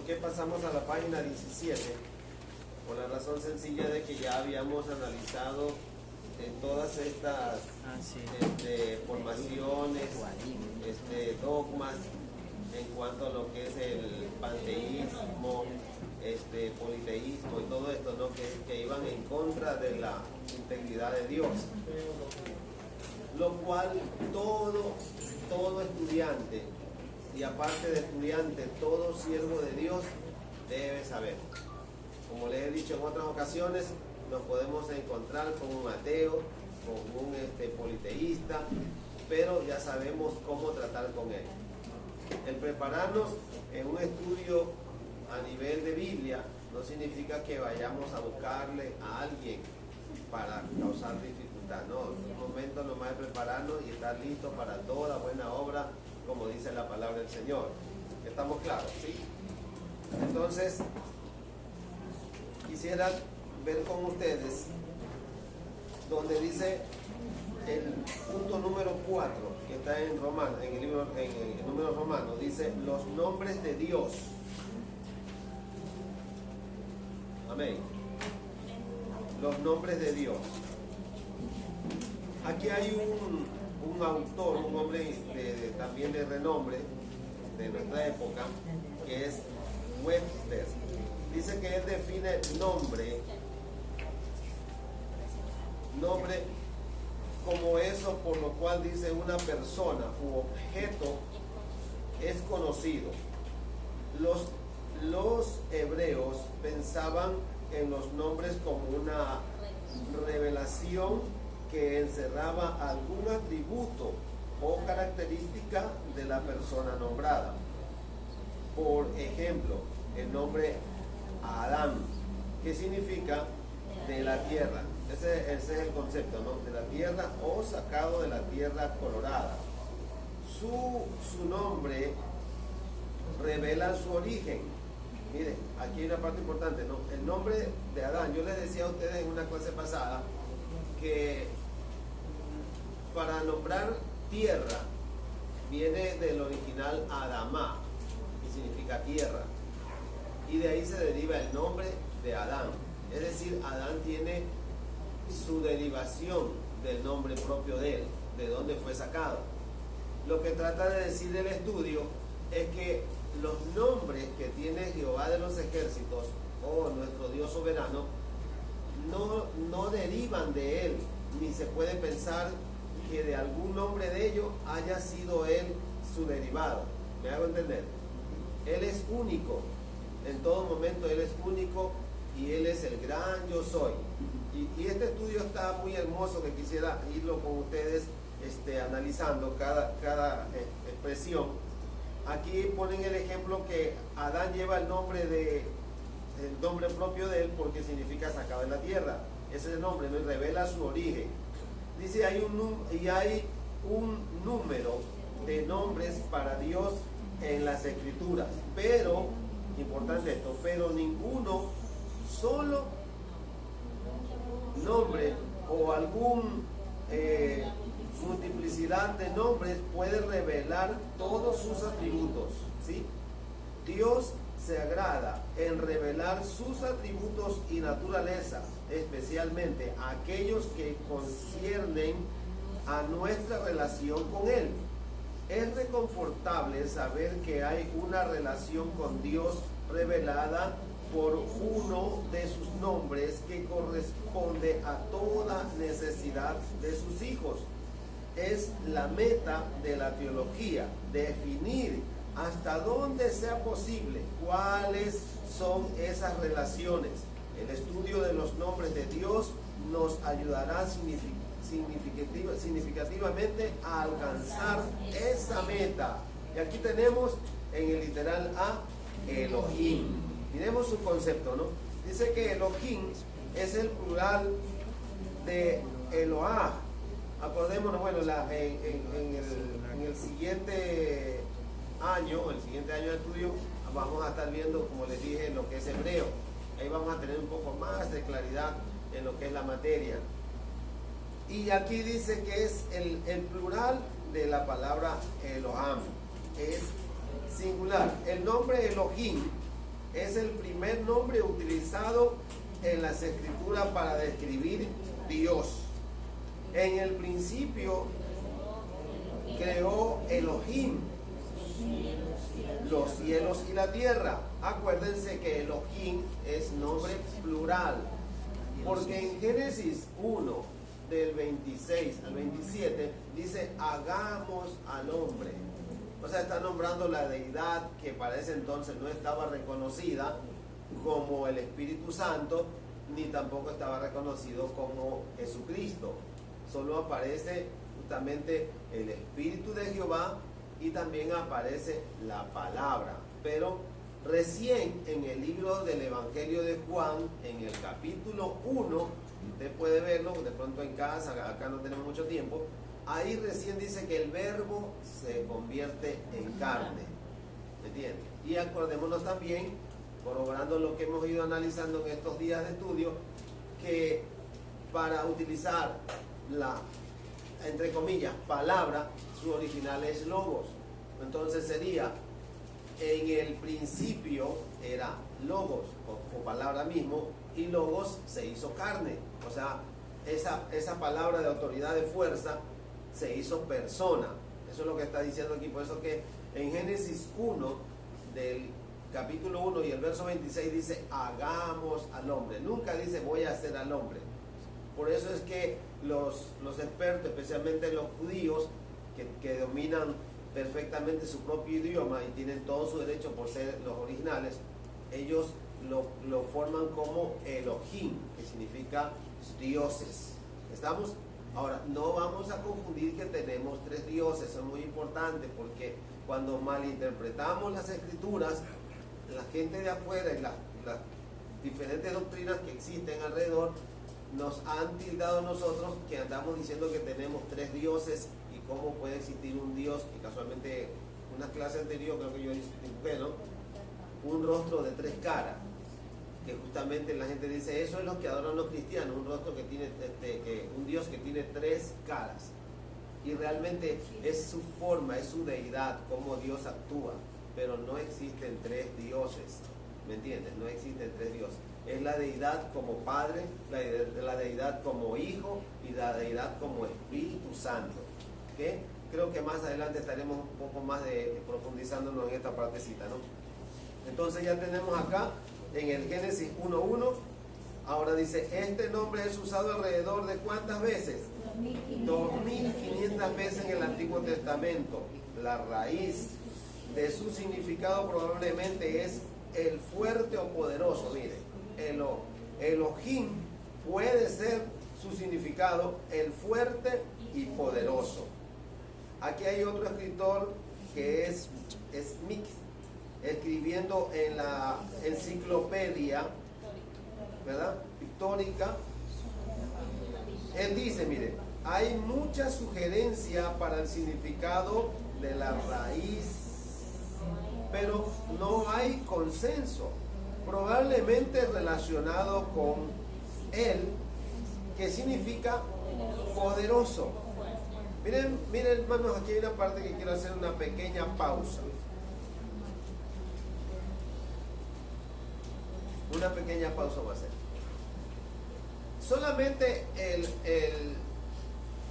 qué pasamos a la página 17? Por la razón sencilla de que ya habíamos analizado todas estas formaciones, dogmas en cuanto a lo que es el panteísmo, politeísmo y todo esto, ¿no? que iban en contra de la integridad de Dios. Lo cual todo estudiante, y aparte de estudiante, todo siervo de Dios debe saber. Como les he dicho en otras ocasiones, nos podemos encontrar con un ateo, con un politeísta, pero ya sabemos cómo tratar con él. El prepararnos en un estudio a nivel de Biblia no significa que vayamos a buscarle a alguien para causar dificultad. No, en un momento nomás es prepararnos y estar listos para toda buena obra, como dice la palabra del Señor. ¿Estamos claros? ¿Sí? Entonces, quisiera ver con ustedes donde dice el punto número 4, que está en Romano, en el número romano, dice los nombres de Dios. Amén. Los nombres de Dios. Aquí hay un autor, un hombre también de renombre de nuestra época, que es Webster. Dice que él define nombre como eso por lo cual dice una persona u objeto es conocido. Los hebreos pensaban en los nombres como una revelación que encerraba algún atributo o característica de la persona nombrada. Por ejemplo, el nombre Adán, que significa de la tierra. Ese es el concepto, ¿no? De la tierra o sacado de la tierra colorada. Su nombre revela su origen. Miren, aquí hay una parte importante, ¿no? El nombre de Adán. Yo les decía a ustedes en una clase pasada que para nombrar tierra viene del original Adamá, que significa tierra. Y de ahí se deriva el nombre de Adán. Es decir, Adán tiene su derivación del nombre propio de él, de dónde fue sacado. Lo que trata de decir el estudio es que los nombres que tiene Jehová de los ejércitos o nuestro Dios soberano no derivan de él, ni se puede pensar que de algún nombre de ellos haya sido él su derivado. ¿Me hago entender? Él es único, en todo momento él es único y él es el gran yo soy. Y este estudio está muy hermoso, que quisiera irlo con ustedes analizando cada expresión. Aquí ponen el ejemplo que Adán lleva el nombre propio de él porque significa sacado de la tierra. Ese es el nombre, ¿no? Y revela su origen. Dice, hay un número de nombres para Dios en las Escrituras, pero, importante esto, pero ninguno solo nombre o algún multiplicidad de nombres puede revelar todos sus atributos, ¿sí? Dios se agrada en revelar sus atributos y naturaleza, especialmente aquellos que conciernen a nuestra relación con Él. Es reconfortable saber que hay una relación con Dios revelada por uno de sus nombres que corresponde a toda necesidad de sus hijos. Es la meta de la teología, definir hasta donde sea posible cuáles son esas relaciones. El estudio de los nombres de Dios nos ayudará significativamente a alcanzar esa meta. Y aquí tenemos en el literal A, Elohim. Miremos su concepto, ¿no? Dice que Elohim es el plural de Eloah. Acordémonos, bueno, en el siguiente año de estudio, vamos a estar viendo, como les dije, lo que es hebreo. Ahí vamos a tener un poco más de claridad en lo que es la materia. Y aquí dice que es el plural de la palabra Elohim. Es singular. El nombre Elohim es el primer nombre utilizado en las escrituras para describir Dios. En el principio creó Elohim los cielos y la tierra. Acuérdense que Elohim es nombre plural, porque en Génesis 1 del 26 al 27 dice hagamos al hombre. O sea, está nombrando la deidad que para ese entonces no estaba reconocida como el Espíritu Santo, ni tampoco estaba reconocido como Jesucristo. Solo aparece justamente el Espíritu de Jehová y también aparece la palabra. Pero recién en el libro del Evangelio de Juan, en el capítulo 1, usted puede verlo de pronto en casa, acá no tenemos mucho tiempo, ahí recién dice que el verbo se convierte en carne. ¿Me entiende? Y acordémonos también, corroborando lo que hemos ido analizando en estos días de estudio, que para utilizar la, entre comillas, palabra, su original es logos. Entonces sería, en el principio era logos, o palabra mismo, y logos se hizo carne. O sea, esa palabra de autoridad, de fuerza, se hizo persona. Eso es lo que está diciendo aquí. Por eso que en Génesis 1, del capítulo 1 y el verso 26 dice, hagamos al hombre. Nunca dice, voy a hacer al hombre. Por eso es que los expertos, especialmente los judíos, que dominan perfectamente su propio idioma y tienen todo su derecho por ser los originales, ellos lo forman como Elohim, que significa dioses. ¿Estamos? Ahora, no vamos a confundir que tenemos tres dioses. Eso es muy importante, porque cuando malinterpretamos las escrituras, la gente de afuera y las diferentes doctrinas que existen alrededor nos han tildado a nosotros que andamos diciendo que tenemos tres dioses, y cómo puede existir un Dios, que casualmente una clase anterior creo que yo dibujé, ¿no? Un rostro de tres caras, que justamente la gente dice, eso es lo que adoran los cristianos, un rostro que tiene, un Dios que tiene tres caras, y realmente es su forma, es su deidad, cómo Dios actúa, pero no existen tres dioses, ¿me entiendes? No existen tres dioses. Es la deidad como Padre, la deidad como Hijo y la deidad como Espíritu Santo. ¿Okay? Creo que más adelante estaremos un poco más profundizándonos en esta partecita, ¿no? Entonces ya tenemos acá en el Génesis 1.1, ahora dice, este nombre es usado alrededor de ¿cuántas veces? 2500 veces en el Antiguo Testamento. La raíz de su significado probablemente es el fuerte o poderoso. Mire, Elohim puede ser su significado el fuerte y poderoso. Aquí hay otro escritor que es Smith, escribiendo en la enciclopedia, ¿verdad?, pictórica. Él dice, mire, hay mucha sugerencia para el significado de la raíz, pero no hay consenso, probablemente relacionado con él, que significa poderoso. Miren, hermanos, aquí hay una parte que quiero hacer una pequeña pausa. Una pequeña pausa va a ser. Solamente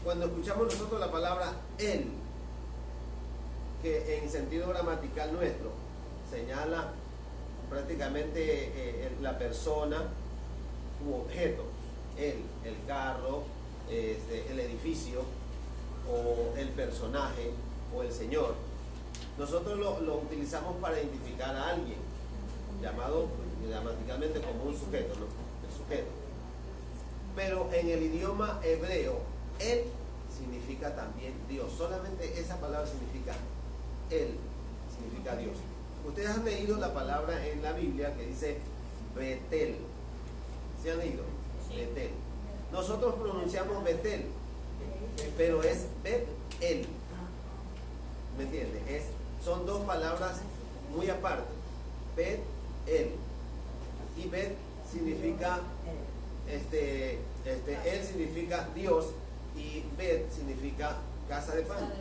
cuando escuchamos nosotros la palabra él, que en sentido gramatical nuestro señala prácticamente la persona u objeto, él, el carro, el edificio, o el personaje, o el Señor. Nosotros lo utilizamos para identificar a alguien, llamado gramaticalmente como un sujeto, ¿no? El sujeto. Pero en el idioma hebreo, él significa también Dios. Solamente esa palabra significa él, significa Dios. Ustedes han leído la palabra en la Biblia que dice Betel. ¿Sí han leído? Sí. Betel. Nosotros pronunciamos Betel, pero es Bet-El. ¿Me entiendes? Son dos palabras muy aparte. Bet-El. Y Bet significa él significa Dios, y Bet significa casa de pan.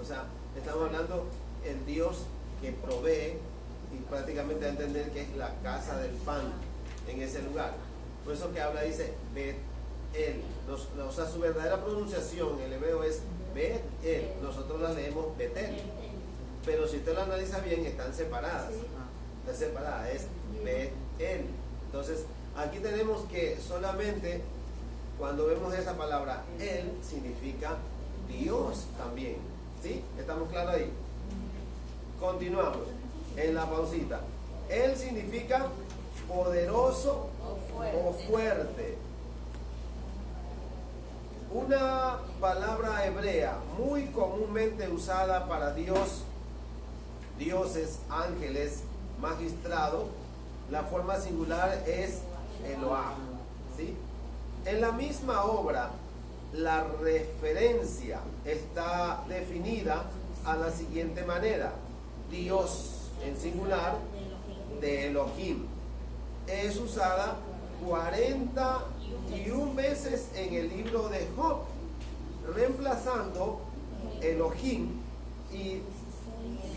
O sea, estamos hablando el Dios que provee, y prácticamente a entender que es la casa del pan en ese lugar. Por eso que habla, dice Bet-El. O sea, su verdadera pronunciación en el hebreo es Bet-El. Nosotros la leemos Betel. Pero si usted lo analiza bien, están separadas. Están separadas, es Bet-El. Entonces, aquí tenemos que solamente cuando vemos esa palabra, Él significa Dios también. ¿Sí? ¿Estamos claros ahí? Continuamos en la pausita. Él significa poderoso o fuerte. Una palabra hebrea muy comúnmente usada para Dios, dioses, ángeles, magistrado. La forma singular es Eloah. ¿Sí? En la misma obra, la referencia está definida a la siguiente manera: Dios en singular de Elohim. Es usada 41 veces en el libro de Job, reemplazando Elohim, y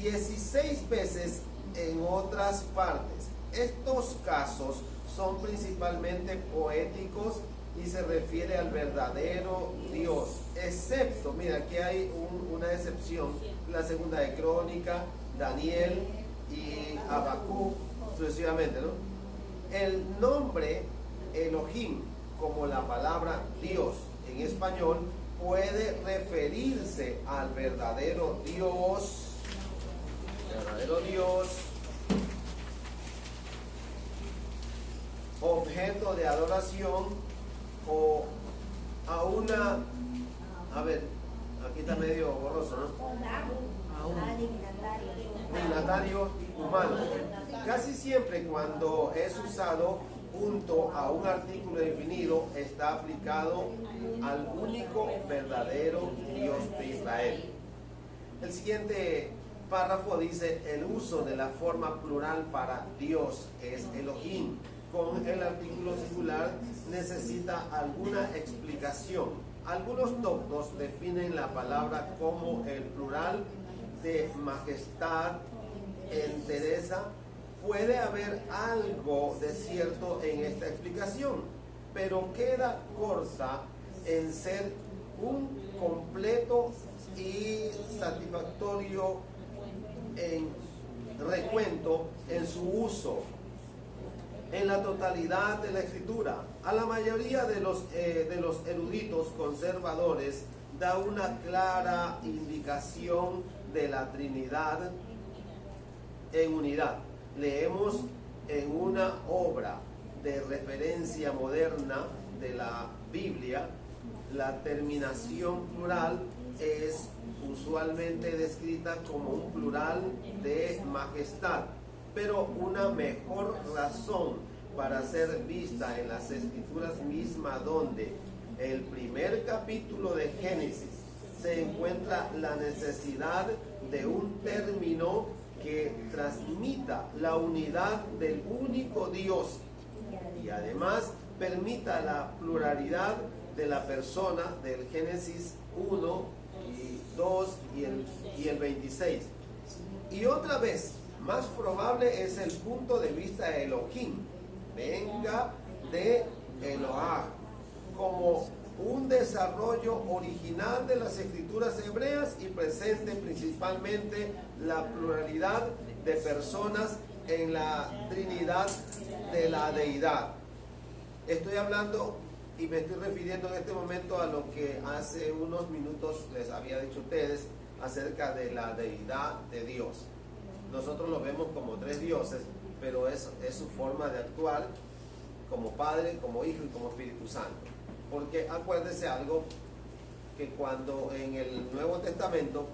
16 veces en otras partes. Estos casos son principalmente poéticos y se refiere al verdadero Dios, excepto, mira, aquí hay una excepción, la segunda de Crónica, Daniel y Habacuc, sucesivamente, ¿no? El nombre Elohim, como la palabra Dios en español, puede referirse al verdadero Dios, objeto de adoración, o a una, a ver, aquí está medio borroso, ¿no? Dignatario humano. Casi siempre cuando es usado junto a un artículo definido, está aplicado al único verdadero Dios de Israel. El siguiente párrafo dice: el uso de la forma plural para Dios es Elohim. Con el artículo singular necesita alguna explicación. Algunos doctos definen la palabra como el plural de majestad, entereza. Puede haber algo de cierto en esta explicación, pero queda corta en ser un completo y satisfactorio en recuento en su uso en la totalidad de la escritura. A la mayoría de los eruditos conservadores da una clara indicación de la Trinidad en unidad. Leemos en una obra de referencia moderna de la Biblia, la terminación plural es usualmente descrita como un plural de majestad, pero una mejor razón para ser vista en las escrituras mismas, donde el primer capítulo de Génesis se encuentra la necesidad de un término que transmita la unidad del único Dios y además permita la pluralidad de la persona, del Génesis 1 y 2 y el 26. Y otra vez, más probable es el punto de vista de Elohim, venga de Eloah, como un desarrollo original de las escrituras hebreas y presente principalmente la pluralidad de personas en la Trinidad de la deidad. Estoy hablando y me estoy refiriendo en este momento a lo que hace unos minutos les había dicho a ustedes acerca de la deidad de Dios. Nosotros lo vemos como tres dioses, pero es su forma de actuar como Padre, como Hijo y como Espíritu Santo. Porque acuérdese algo, que cuando en el Nuevo Testamento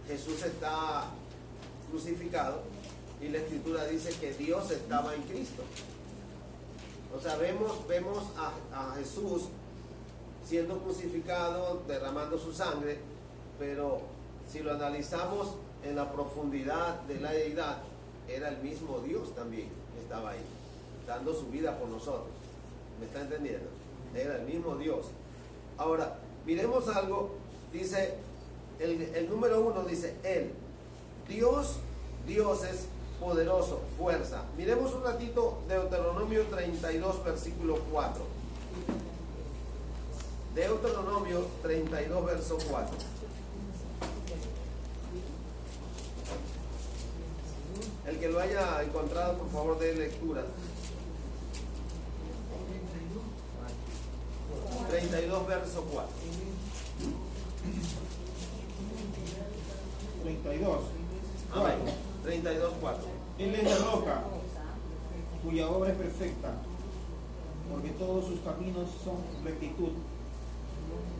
Jesús está crucificado y la Escritura dice que Dios estaba en Cristo. O sea, vemos a Jesús siendo crucificado, derramando su sangre, pero si lo analizamos en la profundidad de la deidad, era el mismo Dios también que estaba ahí, dando su vida por nosotros. ¿Me está entendiendo? Era el mismo Dios. Ahora, miremos algo. Dice, el número 1 dice, Él, Dios Dios es poderoso, fuerza. Miremos un ratito Deuteronomio 32, versículo 4. Deuteronomio 32, verso 4. El que lo haya encontrado, por favor, dé lectura. 32, verso 4. 32. Amén. 32, 4. Él es la roca, cuya obra es perfecta, porque todos sus caminos son rectitud.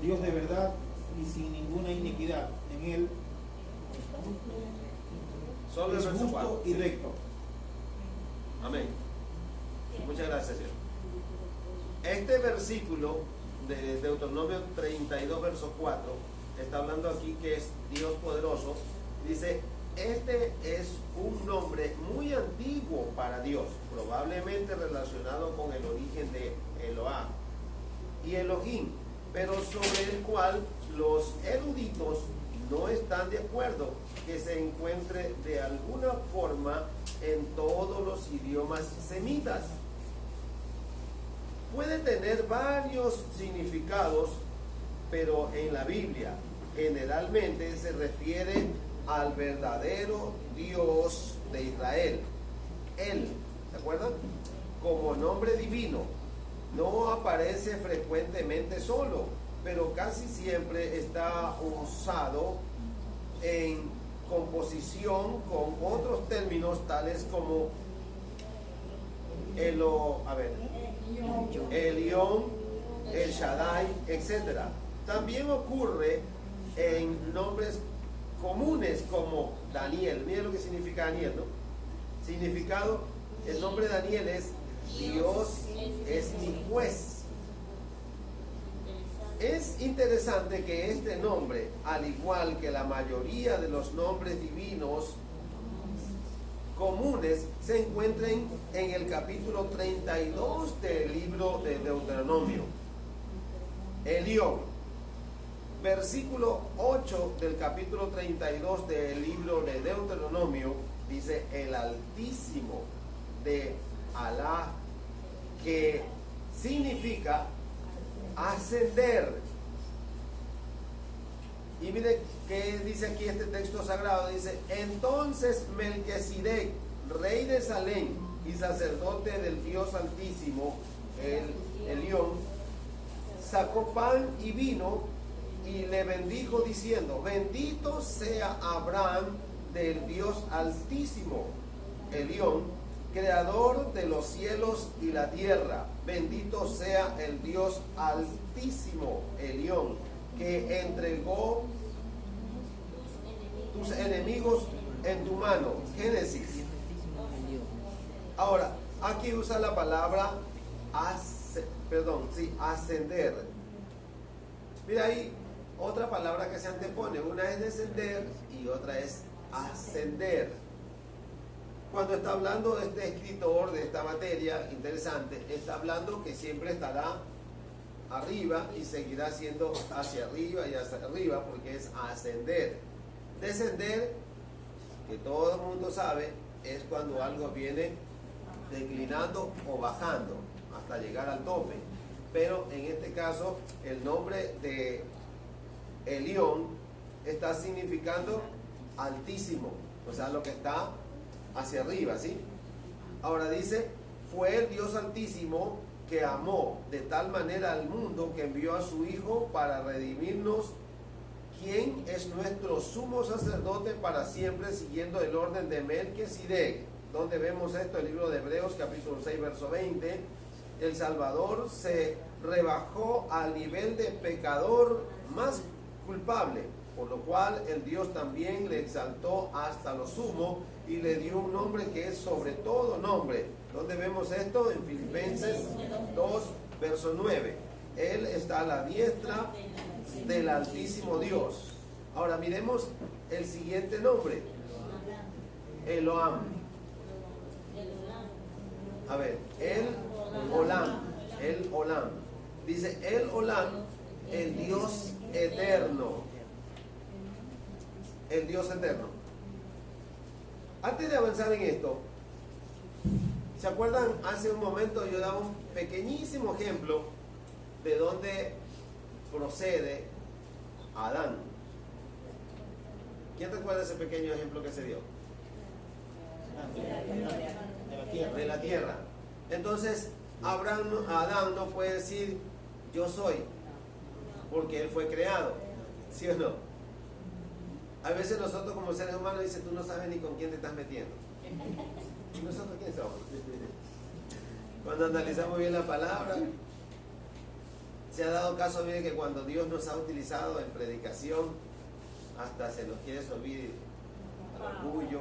Dios de verdad y sin ninguna iniquidad. En él Solo el es verso justo 4. y recto. Amén. Muchas gracias, Señor. Este versículo de Deuteronomio 32, verso 4, está hablando aquí que es Dios poderoso. Dice, este es un nombre muy antiguo para Dios, probablemente relacionado con el origen de Eloah y Elohim, pero sobre el cual los eruditos no están de acuerdo que se encuentre de alguna forma en todos los idiomas semitas. Puede tener varios significados, pero en la Biblia generalmente se refiere al verdadero Dios de Israel. Él, ¿se acuerdan? Como nombre divino, no aparece frecuentemente solo, pero casi siempre está usado en composición con otros términos tales como Elión, El Shaddai, etc. También ocurre en nombres comunes como Daniel. Miren lo que significa Daniel, ¿no? Significado, el nombre Daniel es Dios es mi juez. Es interesante que este nombre, al igual que la mayoría de los nombres divinos comunes, se encuentren en el capítulo 32 del libro de Deuteronomio. Elión, versículo 8 del capítulo 32 del libro de Deuteronomio, dice el Altísimo de Alá, que significa ascender. Y mire que dice aquí este texto sagrado, dice, entonces Melquisedec, rey de Salem y sacerdote del Dios Altísimo, el Elión, sacó pan y vino y le bendijo diciendo, bendito sea Abraham del Dios Altísimo, Elión, creador de los cielos y la tierra. Bendito sea el Dios Altísimo, Elión, que entregó tus enemigos en tu mano. Génesis. Ahora, aquí usa la palabra ascender. Mira ahí otra palabra que se antepone. Una es descender y otra es ascender. Cuando está hablando de este escritor de esta materia interesante, está hablando que siempre estará arriba y seguirá siendo hacia arriba y hacia arriba, porque es ascender. Descender, que todo el mundo sabe, es cuando algo viene declinando o bajando hasta llegar al tope. Pero en este caso, el nombre de Elión está significando altísimo, o sea, lo que está hacia arriba, ¿sí? Ahora dice, fue el Dios Altísimo que amó de tal manera al mundo que envió a su Hijo para redimirnos, quien es nuestro sumo sacerdote para siempre, siguiendo el orden de Melquisedec. Donde vemos esto, el libro de Hebreos, capítulo 6, verso 20. El Salvador se rebajó al nivel de pecador más culpable, por lo cual el Dios también le exaltó hasta lo sumo y le dio un nombre que es sobre todo nombre. ¿Dónde vemos esto? En Filipenses 2, verso 9. Él está a la diestra del Altísimo Dios. Ahora miremos el siguiente nombre. Elohim. A ver, el Olam. Dice el Olam, el Dios eterno. El Dios eterno. Antes de avanzar en esto, ¿se acuerdan? Hace un momento yo daba un pequeñísimo ejemplo de dónde procede Adán. ¿Quién recuerda ese pequeño ejemplo que se dio? De la tierra. Entonces, Adán no puede decir yo soy, porque él fue creado, ¿sí o no? A veces nosotros como seres humanos dicen, tú no sabes ni con quién te estás metiendo. ¿Y nosotros quién somos? Cuando analizamos bien la palabra, se ha dado caso, mire, que cuando Dios nos ha utilizado en predicación, hasta se nos quiere subir el orgullo,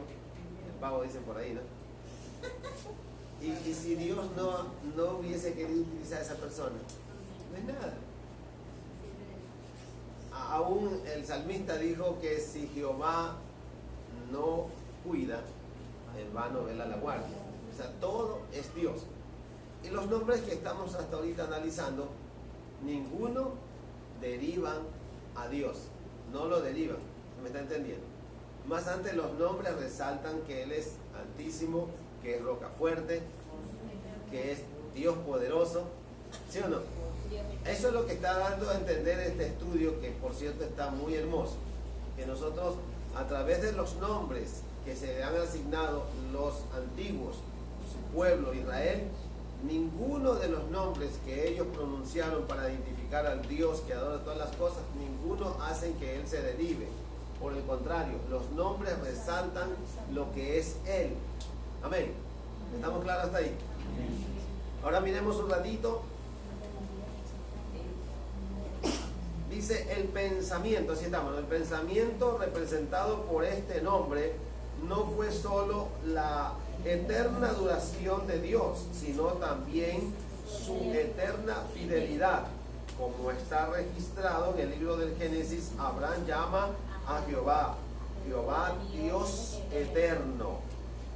el pavo dicen por ahí, ¿no? Y si Dios no hubiese querido utilizar a esa persona, no es nada. Aún el salmista dijo que si Jehová no cuida, en vano vela la guardia. O sea, todo es Dios. Y los nombres que estamos hasta ahorita analizando, ninguno derivan a Dios. No lo derivan. ¿Me está entendiendo? Más antes los nombres resaltan que Él es altísimo, que es roca fuerte, que es Dios poderoso. ¿Sí o no? Eso es lo que está dando a entender este estudio, que por cierto está muy hermoso. Que nosotros, a través de los nombres que se han asignado los antiguos, su pueblo Israel, ninguno de los nombres que ellos pronunciaron para identificar al Dios que adora todas las cosas, ninguno hacen que Él se derive. Por el contrario, los nombres resaltan lo que es Él. Amén. ¿Estamos claros hasta ahí? Ahora miremos un ratito. Dice el pensamiento, así estamos, el pensamiento representado por este nombre no fue solo la eterna duración de Dios, sino también su eterna fidelidad. Como está registrado en el libro del Génesis, Abraham llama a Jehová, Jehová Dios eterno,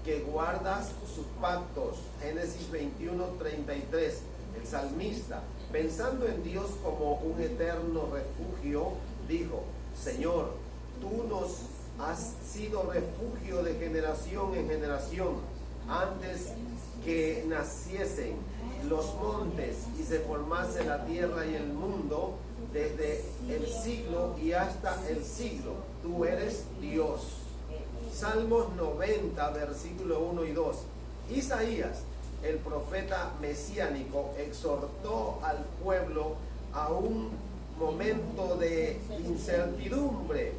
que guarda sus pactos. Génesis 21:33. El salmista, pensando en Dios como un eterno refugio, dijo, Señor, tú nos has sido refugio de generación en generación, antes que naciesen los montes y se formase la tierra y el mundo, desde el siglo y hasta el siglo, tú eres Dios. Salmos 90, versículo 1 y 2. Isaías, el profeta mesiánico, exhortó al pueblo a un momento de incertidumbre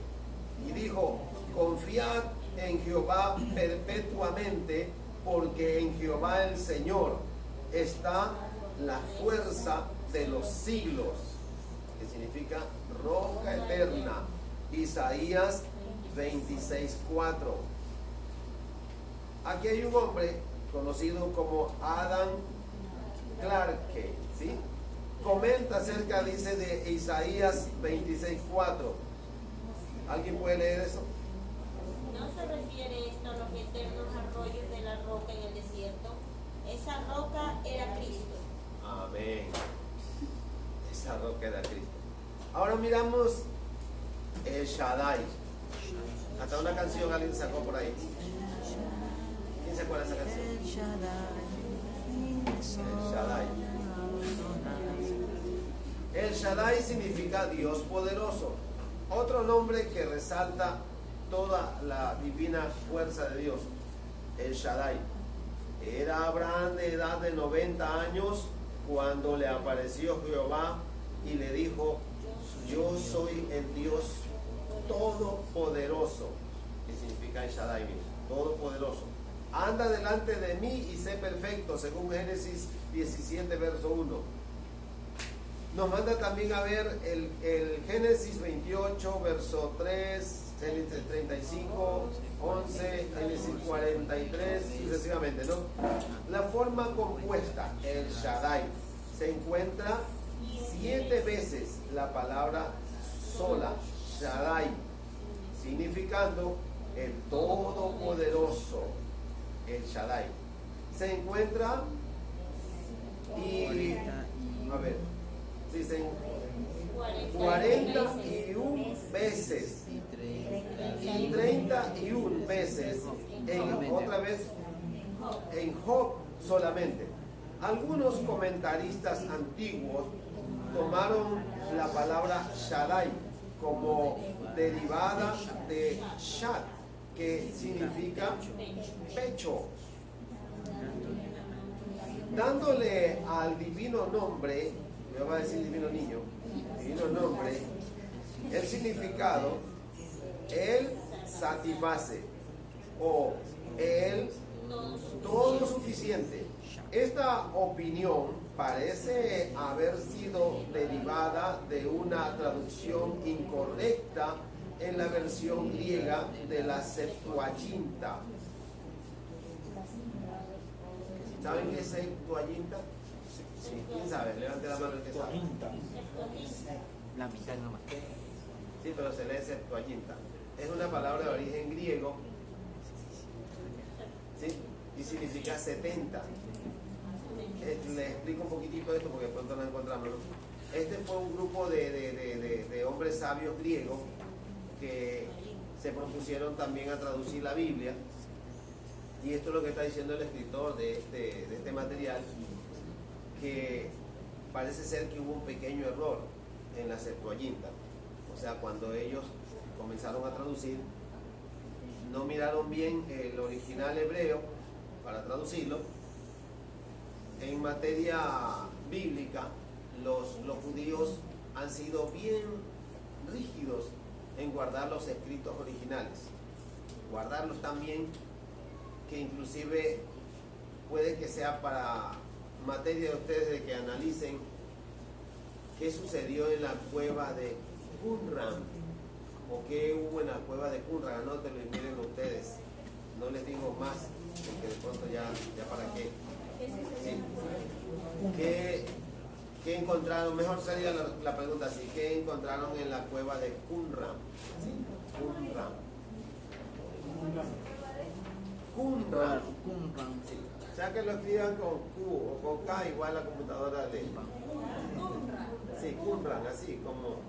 y dijo, confiad en Jehová perpetuamente, porque en Jehová el Señor está la fuerza de los siglos, que significa roca eterna. Isaías 26:4. Aquí hay un hombre conocido como Adam Clarke, ¿sí? Comenta acerca, dice, de Isaías 26:4. ¿Alguien puede leer eso? ¿No se refiere esto a los eternos arroyos de la roca en el desierto? Esa roca era Cristo. Amén. Esa roca era Cristo. Ahora miramos el Shaddai. Hasta una canción alguien sacó por ahí. ¿Quién se acuerda de esa canción? El Shaddai. El Shaddai significa Dios poderoso. Otro nombre que resalta toda la divina fuerza de Dios. El Shaddai. Era Abraham de edad de 90 años cuando le apareció Jehová y le dijo, yo soy el Dios todopoderoso. ¿Qué significa el Shaddai? Todopoderoso. Anda delante de mí y sé perfecto, según Génesis 17, verso 1. Nos manda también a ver el Génesis 28, verso 3, Génesis 35, 11, Génesis 43, sucesivamente, ¿no? La forma compuesta, el Shaddai, se encuentra 7 veces la palabra sola, Shaddai, significando el todopoderoso, el Shaddai. Se encuentra y, a ver, dicen 41 veces y 31 veces otra vez en Job solamente. Algunos comentaristas antiguos tomaron la palabra Shaddai como derivada de Shad, que significa pecho, dándole al divino nombre, me va a decir divino niño, divino nombre, el significado, él satisface o el todo suficiente. Esta opinión parece haber sido derivada de una traducción incorrecta en la versión griega de la Septuaginta. ¿Saben qué es Septuaginta? ¿Quién sabe? Levante la mano el que sabe. La mitad nomás. Sí, pero se lee Septuaginta. Es una palabra de origen griego, ¿sí? Y significa 70. Les explico un poquitito esto porque pronto nos encontramos, ¿no? Este fue un grupo de hombres sabios griegos que se propusieron también a traducir la Biblia, y esto es lo que está diciendo el escritor de este material, que parece ser que hubo un pequeño error en la Septuaginta. O sea, cuando ellos comenzaron a traducir, no miraron bien el original hebreo para traducirlo. En materia bíblica, los judíos han sido bien rígidos en guardar los escritos originales, guardarlos tan bien que inclusive puede que sea para materia de ustedes de que analicen qué sucedió en la cueva de Qumran o qué hubo en la cueva de Qumran. Anótenlo y miren ustedes, no les digo más porque de pronto ya para qué. Sí. ¿Qué encontraron? Mejor sería la pregunta así: ¿qué encontraron en la cueva de Qumran? ¿Sí? Qumran. Sí. O sea que lo escriban con Q o con K, igual la computadora lee. Sí, Qumran, así como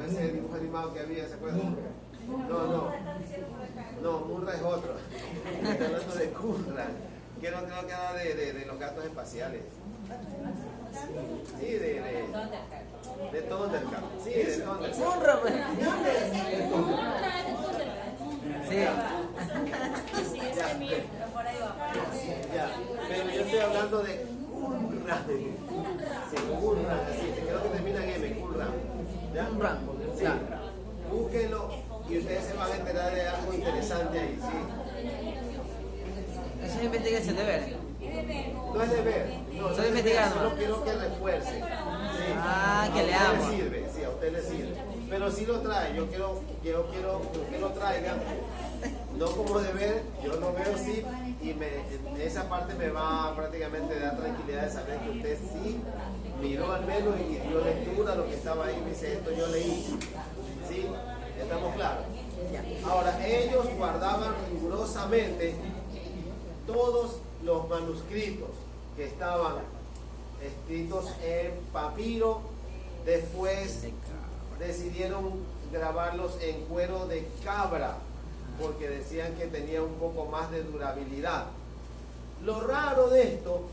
ese dibujo animado que había, ¿se acuerdan? No, Munra es otro. Estoy hablando de Qumran, que no creo que era de los gatos espaciales. Sí, de Thundercat. Sí, de Thundercat. Munra, pues. Sí. Ya, pero yo estoy hablando de Qumran. Sí, Qumran, así, creo que termina en M, Qumran. ¿Ya? Qumran. Sí. Búsquenlo y ustedes se van a enterar de algo interesante ahí, sí. Eso es investigación de ver. No es de ver, no Estoy es de ver, investigando. solo quiero que refuerce. Sí. Ah, que A leamos. usted le sirve, sí, a usted le sirve. Pero si lo trae, yo quiero que lo traiga, no como de ver, yo lo veo sí, y esa parte me va prácticamente a dar tranquilidad de saber que usted sí miró al menos y dio lectura a lo que estaba ahí, me dice, esto yo leí. ¿Sí? ¿Estamos claros? Ahora, ellos guardaban rigurosamente todos los manuscritos que estaban escritos en papiro. Después decidieron grabarlos en cuero de cabra porque decían que tenía un poco más de durabilidad. Lo raro de esto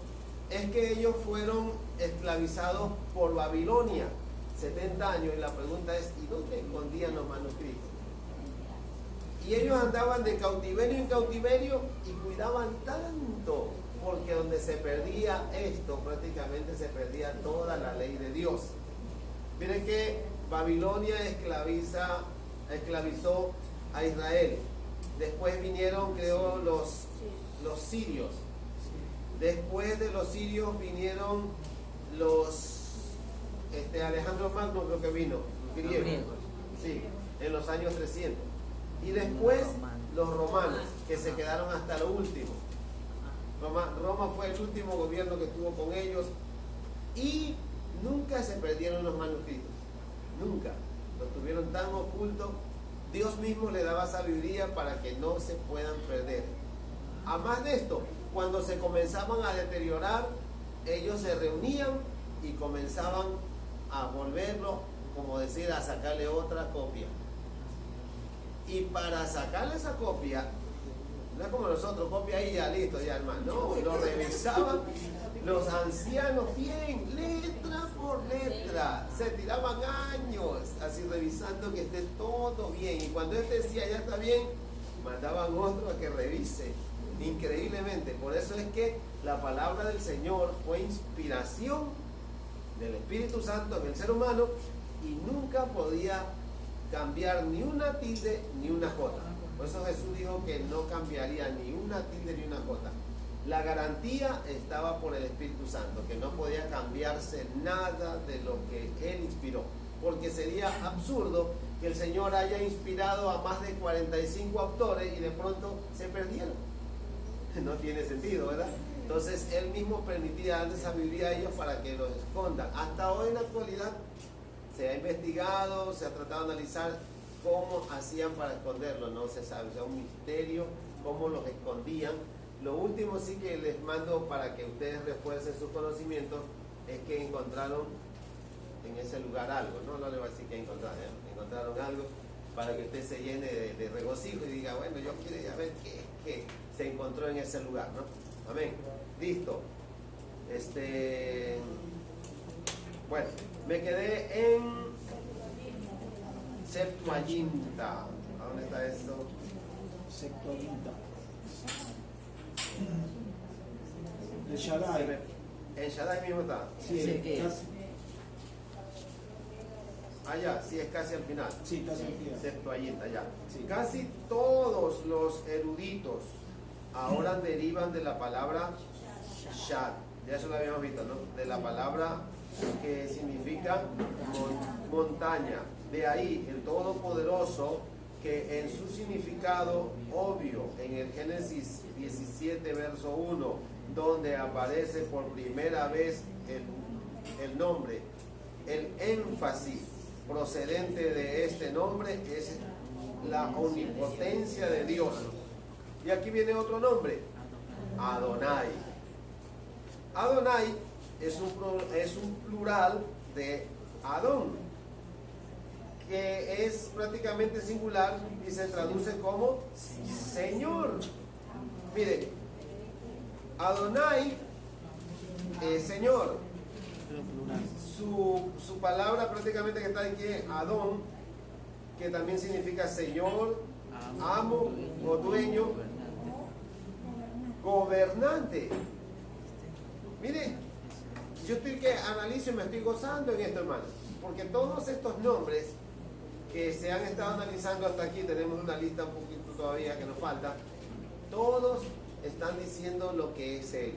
es que ellos fueron esclavizados por Babilonia 70 años, y la pregunta es, ¿y dónde escondían los manuscritos? Y ellos andaban de cautiverio en cautiverio y cuidaban tanto, porque donde se perdía esto, prácticamente se perdía toda la ley de Dios. Miren que Babilonia esclavizó a Israel. Después vinieron, creo, los sirios. Después de los sirios vinieron los Alejandro Magno, creo que vino, griego. Sí, en los años 300. Y después los romanos, que se quedaron hasta lo último. Roma fue el último gobierno que estuvo con ellos, y nunca se perdieron los manuscritos, nunca. Los tuvieron tan ocultos. Dios mismo le daba sabiduría para que no se puedan perder. Además de esto, cuando se comenzaban a deteriorar, ellos se reunían y comenzaban a volverlo, como decir, a sacarle otra copia. Y para sacarle esa copia, no es como nosotros, copia ahí ya listo, ya hermano. No, lo revisaban los ancianos bien, letra por letra. Se tiraban años así revisando que esté todo bien. Y cuando él decía ya está bien, mandaban otro a que revise. Increíblemente. Por eso es que la palabra del Señor fue inspiración del Espíritu Santo en el ser humano y nunca podía cambiar ni una tilde ni una jota. Por eso Jesús dijo que no cambiaría ni una tilde ni una jota. La garantía estaba por el Espíritu Santo, que no podía cambiarse nada de lo que Él inspiró. Porque sería absurdo que el Señor haya inspirado a más de 45 autores y de pronto se perdieron. No tiene sentido, ¿verdad? Entonces Él mismo permitía darle sabiduría a ellos para que los escondan. Hasta hoy en la actualidad se ha investigado, se ha tratado de analizar cómo hacían para esconderlo, no se sabe, o sea, un misterio, cómo los escondían. Lo último sí que les mando para que ustedes refuercen sus conocimientos es que encontraron en ese lugar algo, no les voy a decir que encontraron algo para que usted se llene de regocijo y diga, bueno, yo quiero ya ver qué se encontró en ese lugar, ¿no? Amén. Listo. Bueno, me quedé en Septuaginta. ¿A dónde está esto? Septuaginta. El Shaddai. En Shaddai mismo está. Sí, casi. Ya, sí, es casi al final. Sí, casi al final. Septuaginta, ya. Sí. Casi todos los eruditos ahora derivan de la palabra Shad. Ya eso lo habíamos visto, ¿no? De la palabra que significa montaña. De ahí el Todopoderoso, que en su significado obvio, en el Génesis 17, verso 1, donde aparece por primera vez el nombre, el énfasis procedente de este nombre es la omnipotencia de Dios. Y aquí viene otro nombre, Adonai. Adonai es un plural de Adón, que es prácticamente singular y se traduce como Señor. Mire, Adonai es Señor. Su palabra prácticamente que está aquí es Adón, que también significa Señor, amo o dueño, gobernante. Mire, yo estoy que analizo y me estoy gozando en esto, hermano, porque todos estos nombres que se han estado analizando hasta aquí, tenemos una lista un poquito todavía que nos falta, todos están diciendo lo que es Él,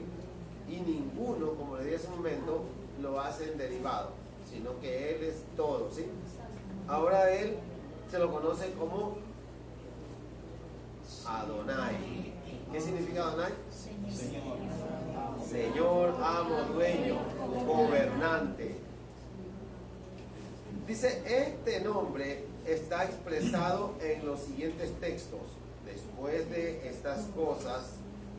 y ninguno, como le dije hace un momento, lo hacen derivado, sino que Él es todo, ¿sí? Ahora Él se lo conoce como Adonai. ¿Qué significa Adonai? Señor. Señor, amo, dueño, gobernante. Dice, este nombre está expresado en los siguientes textos. Después de estas cosas,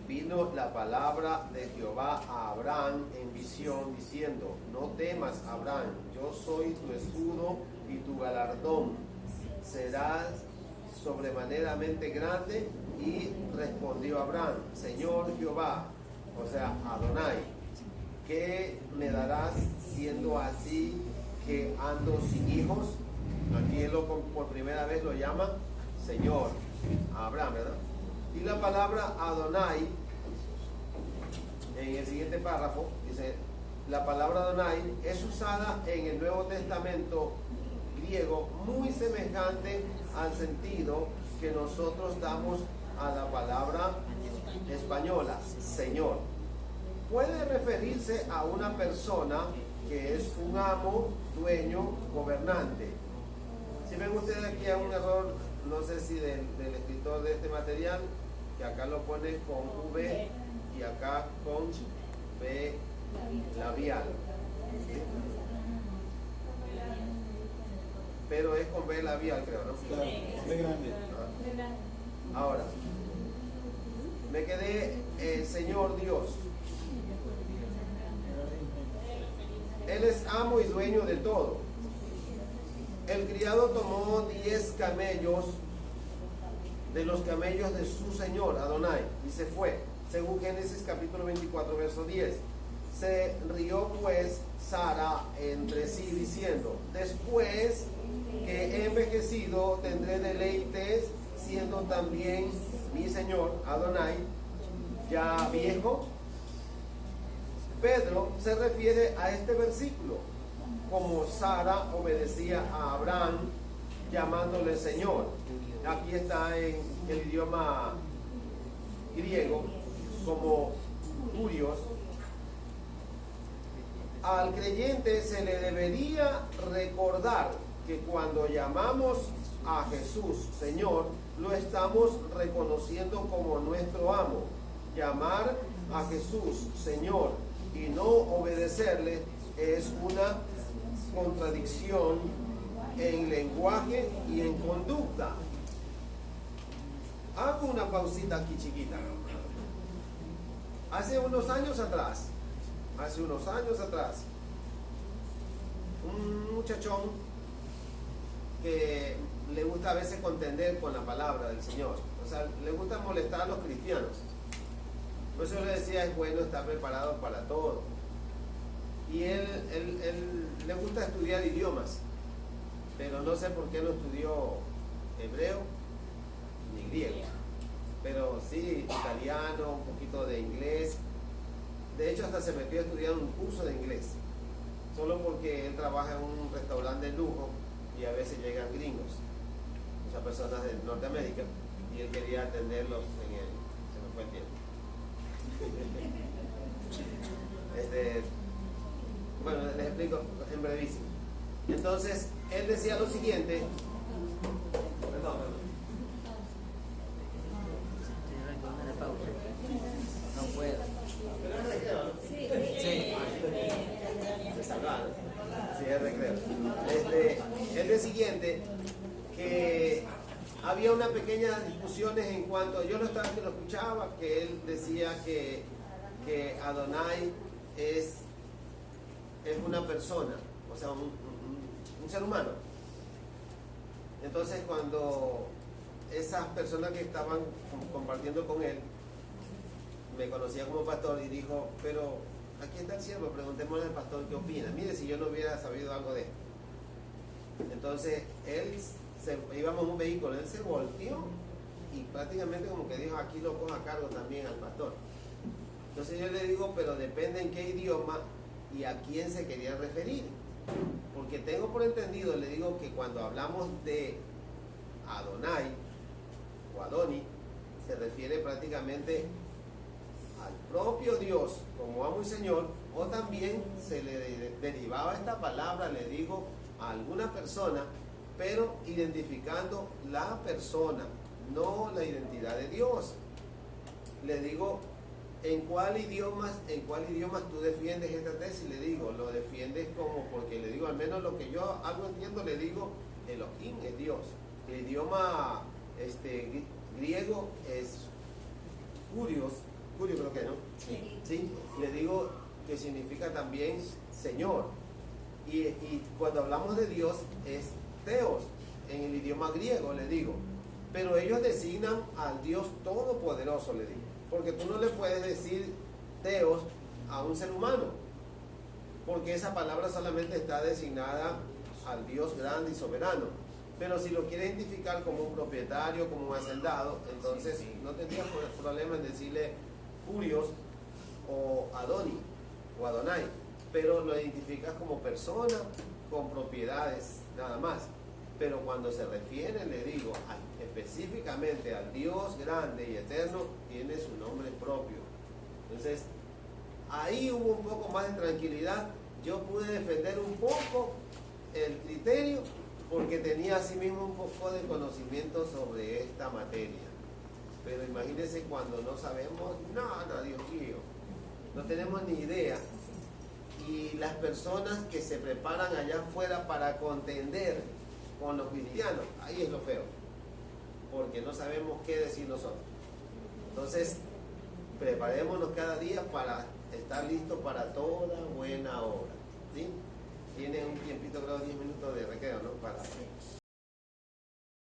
vino la palabra de Jehová a Abraham en visión, diciendo, no temas, Abraham, yo soy tu escudo y tu galardón. Serás sobremaneramente grande. Y respondió Abraham, Señor Jehová, o sea, Adonai, ¿qué me darás siendo así que ando sin hijos? Aquí él por primera vez lo llama Señor, a Abraham, ¿verdad? Y la palabra Adonai, en el siguiente párrafo, dice, la palabra Adonai es usada en el Nuevo Testamento griego muy semejante al sentido que nosotros damos a la palabra española, Señor. Puede referirse a una persona que es un amo, dueño, gobernante. Si ven ustedes aquí hay un error, no sé si del escritor de este material, que acá lo pone con V y acá con B labial. ¿Sí? Pero es con B labial, creo, ¿no? Claro, B grande. Ahora, me quedé Señor Dios. Él es amo y dueño de todo. El criado tomó 10 camellos de los camellos de su señor Adonai, y se fue, según Génesis capítulo 24, verso 10. Se rió pues Sara entre sí diciendo: después que he envejecido tendré deleites, siendo también mi señor Adonai ya viejo. Pedro se refiere a este versículo como Sara obedecía a Abraham llamándole Señor. Aquí está en el idioma griego como curios. Al creyente se le debería recordar que cuando llamamos a Jesús Señor, lo estamos reconociendo como nuestro amo. Llamar a Jesús Señor y no obedecerle es una contradicción en lenguaje y en conducta. Hago una pausita aquí chiquita. Hace unos años atrás, un muchachón que le gusta a veces contender con la palabra del Señor, o sea, le gusta molestar a los cristianos. Por eso le decía, es bueno estar preparado para todo. Y él le gusta estudiar idiomas, pero no sé por qué no estudió hebreo ni griego, pero sí italiano, un poquito de inglés. De hecho, hasta se metió a estudiar un curso de inglés, solo porque él trabaja en un restaurante de lujo y a veces llegan gringos, o sea, personas de Norteamérica, y él quería atenderlos en el... se me fue el tiempo. Bueno, les explico en brevísimo. Entonces, él decía lo siguiente. Perdón. No puedo. Sí. Sí, es recreo. Es de siguiente que había unas pequeñas discusiones en cuanto, yo lo escuchaba, que él decía que Adonai es una persona, o sea, un ser humano. Entonces, cuando esas personas que estaban compartiendo con él me conocía como pastor y dijo, pero aquí está el siervo, preguntémosle al pastor qué opina. Mire, si yo no hubiera sabido algo de esto. Entonces, íbamos en un vehículo, él se volteó y prácticamente como que dijo, aquí lo cojo a cargo también al pastor. Entonces yo le digo, pero depende en qué idioma y a quién se quería referir. Porque tengo por entendido, le digo, que cuando hablamos de Adonai o Adoni, se refiere prácticamente al propio Dios como amo y Señor, o también se le derivaba esta palabra, le digo, a alguna persona, pero identificando la persona, no la identidad de Dios. Le digo, ¿en cuál idioma tú defiendes esta tesis? Le digo, lo defiendes como, porque le digo, al menos lo que yo algo entiendo, le digo, Elohim es Dios. El idioma griego es Curios creo que, ¿no? Sí. Le digo que significa también Señor. Y cuando hablamos de Dios es Theos, en el idioma griego, le digo. Pero ellos designan al Dios Todopoderoso, le digo. Porque tú no le puedes decir Theos a un ser humano, porque esa palabra solamente está designada al Dios grande y soberano. Pero si lo quieres identificar como un propietario, como un hacendado, entonces no tendrías problema en decirle Curios o Adoni o Adonai, pero lo identificas como persona con propiedades nada más. Pero cuando se refiere, le digo, específicamente al Dios grande y eterno, tiene su nombre propio. Entonces, ahí hubo un poco más de tranquilidad. Yo pude defender un poco el criterio porque tenía asimismo un poco de conocimiento sobre esta materia. Pero imagínense cuando no sabemos nada, Dios mío, no tenemos ni idea. Y las personas que se preparan allá afuera para contender con los cristianos, ahí es lo feo, porque no sabemos qué decir nosotros. Entonces, preparémonos cada día para estar listos para toda buena obra, ¿sí? Tiene un tiempito, creo, 10 minutos de recreo, ¿no? Para